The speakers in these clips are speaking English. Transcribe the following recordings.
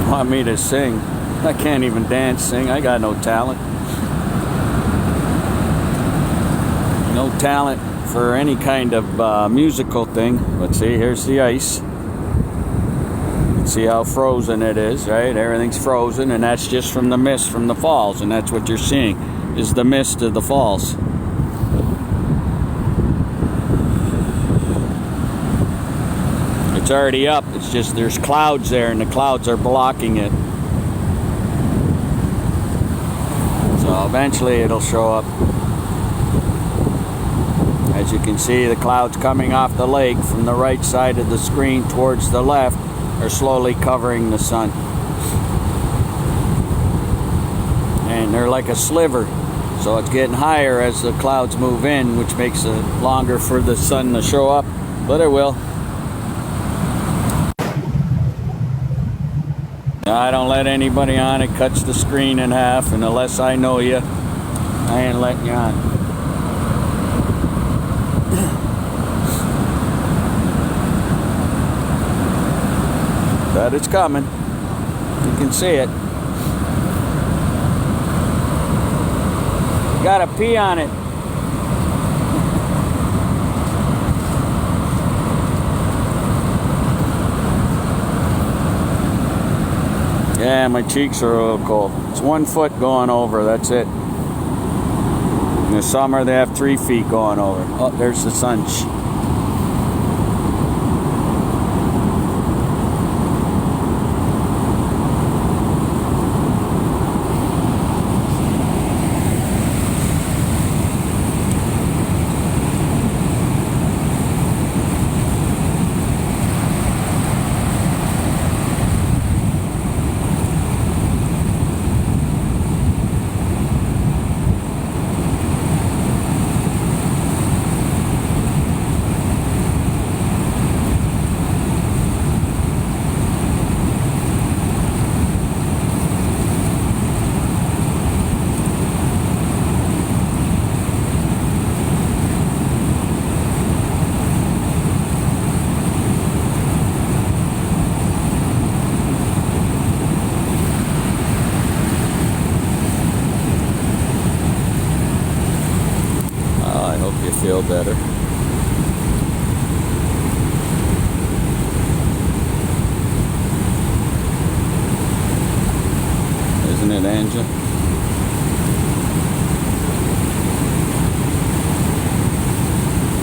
want me to sing. I can't even dance, sing. I got no talent. No talent for any kind of musical thing. But see, here's the ice. See how frozen it is, right? Everything's frozen, and that's just from the mist from the falls, and that's what you're seeing is the mist of the falls. It's already up. It's just there's clouds there, and the clouds are blocking it. So eventually it'll show up. As you can see, the clouds coming off the lake from the right side of the screen towards the left are slowly covering the sun. And they're like a sliver. So it's getting higher as the clouds move in, which makes it longer for the sun to show up. But it will. I don't let anybody on. It cuts the screen in half, and unless I know you, I ain't letting you on. But it's coming. You can see it. You gotta pee on it. Yeah, my cheeks are a little cold. It's 1 foot going over, that's it. In the summer they have 3 feet going over. Oh, there's the sun. Feel better. Isn't it, Angel?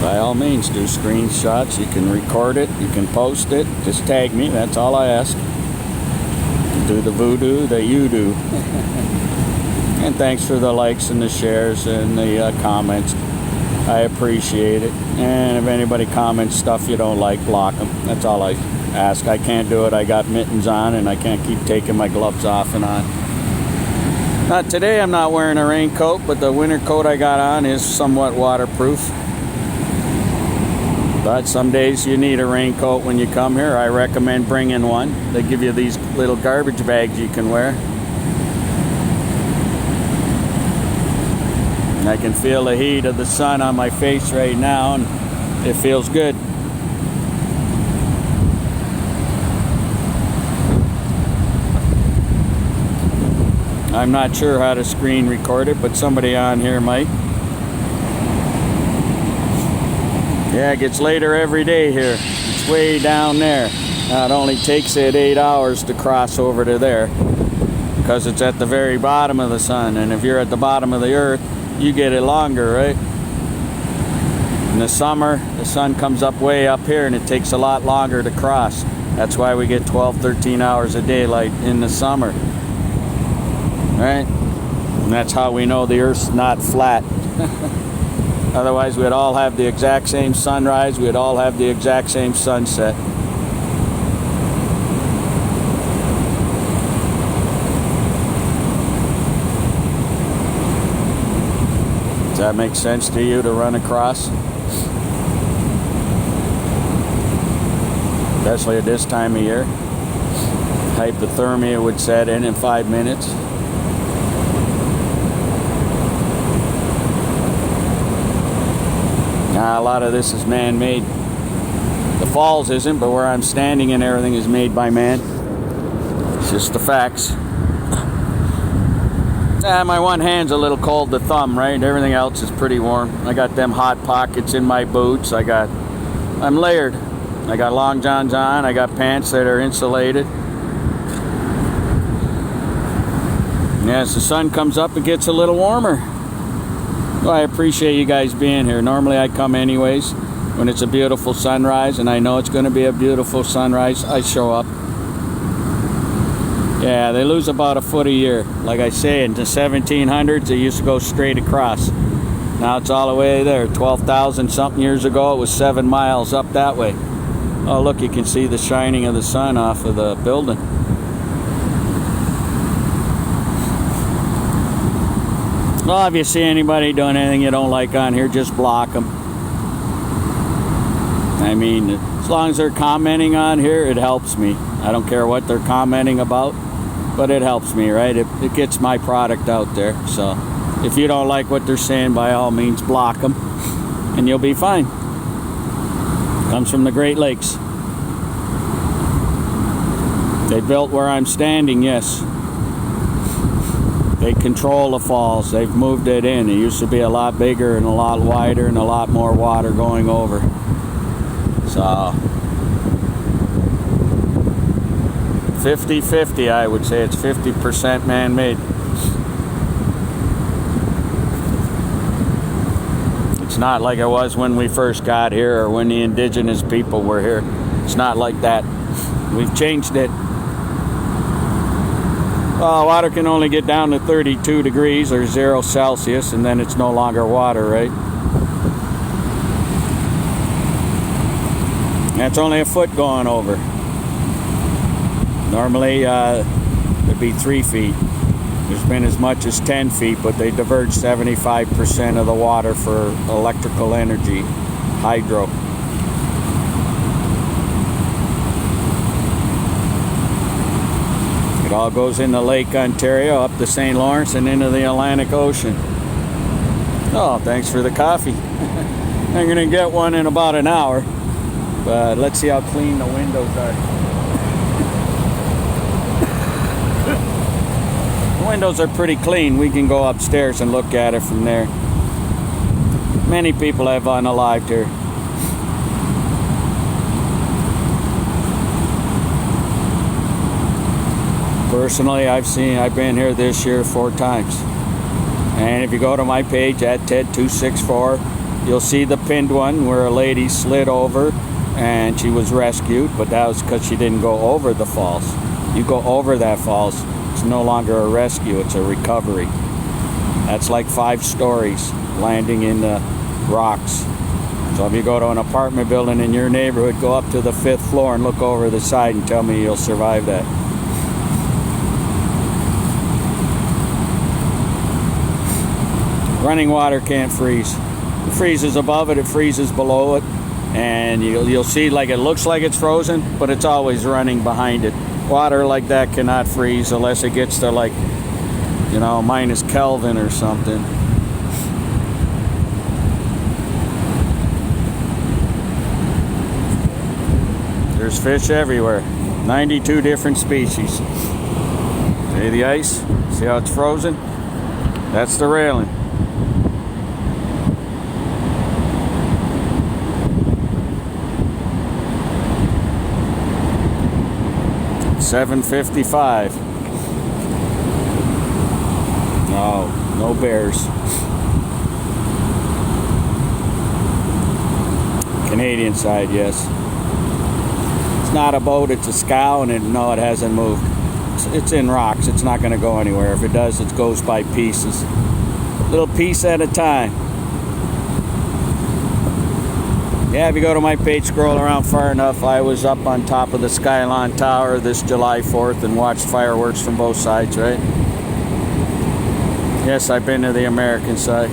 By all means, do screenshots. You can record it. You can post it. Just tag me. That's all I ask. Do the voodoo that you do. And thanks for the likes and the shares and the comments. I appreciate it. And if anybody comments stuff you don't like, block them. That's all I ask. I can't do it. I got mittens on, and I can't keep taking my gloves off and on. Not today. I'm not wearing a raincoat, but the winter coat I got on is somewhat waterproof. But some days you need a raincoat when you come here. I recommend bringing one. They give you these little garbage bags you can wear. I can feel the heat of the sun on my face right now, and it feels good. I'm not sure how to screen record it, but somebody on here might. Yeah, it gets later every day here. It's way down there. Now, it only takes it 8 hours to cross over to there because it's at the very bottom of the sun, and if you're at the bottom of the earth, you get it longer, right? In the summer, the sun comes up way up here, and it takes a lot longer to cross. That's why we get 12, 13 hours of daylight in the summer, right? And that's how we know the Earth's not flat. Otherwise, we'd all have the exact same sunrise. We'd all have the exact same sunset. Does that make sense to you to run across? Especially at this time of year. Hypothermia would set in 5 minutes. Now, a lot of this is man-made. The falls isn't, but where I'm standing and everything is made by man. It's just the facts. My one hand's a little cold to thumb, right? Everything else is pretty warm. I got them hot pockets in my boots. I'm layered. I got long johns on. I got pants that are insulated. And as the sun comes up, it gets a little warmer. Well, I appreciate you guys being here. Normally I come anyways when it's a beautiful sunrise, and I know it's going to be a beautiful sunrise. I show up. Yeah, they lose about a foot a year. Like I say, in the 1700s, they used to go straight across. Now it's all the way there. 12,000 something years ago, it was 7 miles up that way. Oh, look, you can see the shining of the sun off of the building. Well, if you see anybody doing anything you don't like on here, just block them. I mean, as long as they're commenting on here, it helps me. I don't care what they're commenting about, but it helps me, right? It gets my product out there. So if you don't like what they're saying, by all means, block them, and you'll be fine. Comes from the Great Lakes. They built where I'm standing, yes. They control the falls. They've moved it in. It used to be a lot bigger and a lot wider and a lot more water going over. So 50-50, I would say. It's 50% man-made. It's not like it was when we first got here or when the indigenous people were here. It's not like that. We've changed it. Well, water can only get down to 32 degrees or 0 Celsius, and then it's no longer water, right? That's only a foot going over. Normally, it'd be 3 feet. There's been as much as 10 feet, but they diverge 75% of the water for electrical energy, hydro. It all goes into Lake Ontario, up to St. Lawrence, and into the Atlantic Ocean. Oh, thanks for the coffee. I'm going to get one in about an hour, but let's see how clean the windows are. The windows are pretty clean. We can go upstairs and look at it from there. Many people have unalived here. Personally, I've been here this year 4 times. And if you go to my page at Ted264, you'll see the pinned one where a lady slid over and she was rescued, but that was because she didn't go over the falls. You go over that falls, it's no longer a rescue, it's a recovery. That's like 5 stories landing in the rocks. So if you go to an apartment building in your neighborhood, go up to the 5th floor and look over the side and tell me you'll survive that. Running water can't freeze. It freezes above it, it freezes below it, and you'll see like it looks like it's frozen, but it's always running behind it. Water like that cannot freeze unless it gets to like, you know, minus Kelvin or something. There's fish everywhere. 92 different species. See the ice? See how it's frozen? That's the railing. $7.55. No bears. Canadian side, yes. It's not a boat, it's a scow, and no, it hasn't moved. It's in rocks, it's not going to go anywhere. If it does, it goes by pieces. Little piece at a time. Yeah, if you go to my page, scroll around far enough, I was up on top of the Skylon Tower this July 4th and watched fireworks from both sides, right? Yes, I've been to the American side.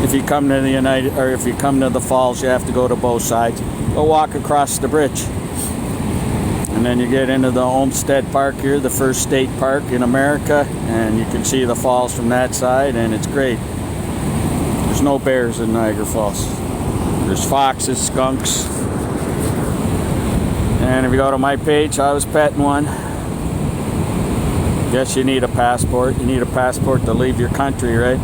If you come to if you come to the falls, you have to go to both sides. Go walk across the bridge. And then you get into the Olmsted Park here, the first state park in America, and you can see the falls from that side, and it's great. There's no bears in Niagara Falls. There's foxes, skunks. And if you go to my page, I was petting one. Guess you need a passport. You need a passport to leave your country, right?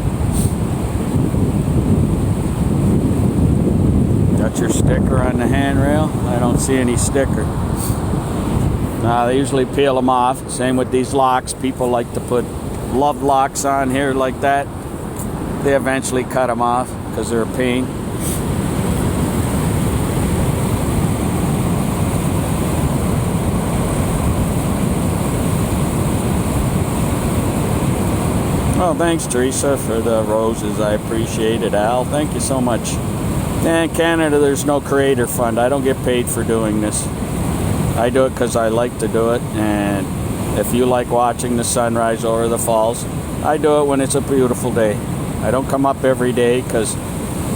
Got your sticker on the handrail? I don't see any sticker. They usually peel them off. Same with these locks. People like to put love locks on here like that. They eventually cut them off because they're a pain. Well, thanks, Teresa, for the roses. I appreciate it. Al, thank you so much. In Canada, there's no creator fund. I don't get paid for doing this. I do it because I like to do it. And if you like watching the sunrise over the falls, I do it when it's a beautiful day. I don't come up every day because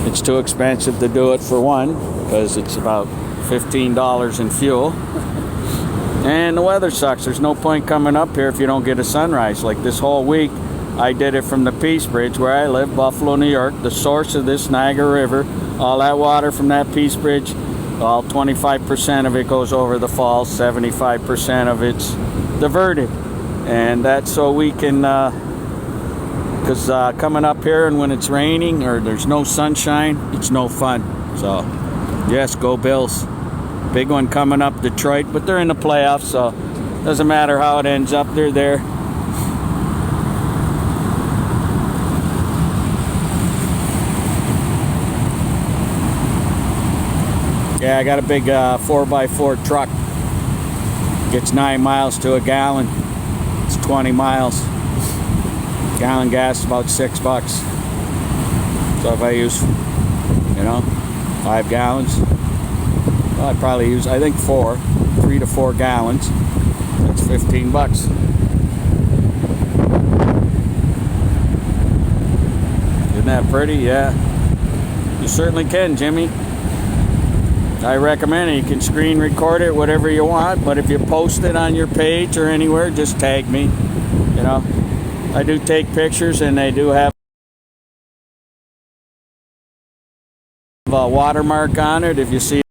it's too expensive to do it, for one, because it's about $15 in fuel. And the weather sucks. There's no point coming up here if you don't get a sunrise. Like this whole week, I did it from the Peace Bridge where I live, Buffalo, New York, the source of this Niagara River. All that water from that Peace Bridge, all 25% of it goes over the falls, 75% of it's diverted. And that's so we can, because coming up here and when it's raining or there's no sunshine, it's no fun. So, yes, go Bills. Big one coming up, Detroit, but they're in the playoffs, so doesn't matter how it ends up, they're there. Yeah, I got a big 4x4 truck. Gets 9 miles to a gallon. It's 20 miles. Gallon gas is about $6. So if I use, 5 gallons, well, I probably use, I think 3 to 4 gallons. That's $15. Isn't that pretty? Yeah. You certainly can, Jimmy. I recommend it. You can screen record it, whatever you want, but if you post it on your page or anywhere, just tag me. I do take pictures, and they do have a watermark on it if you see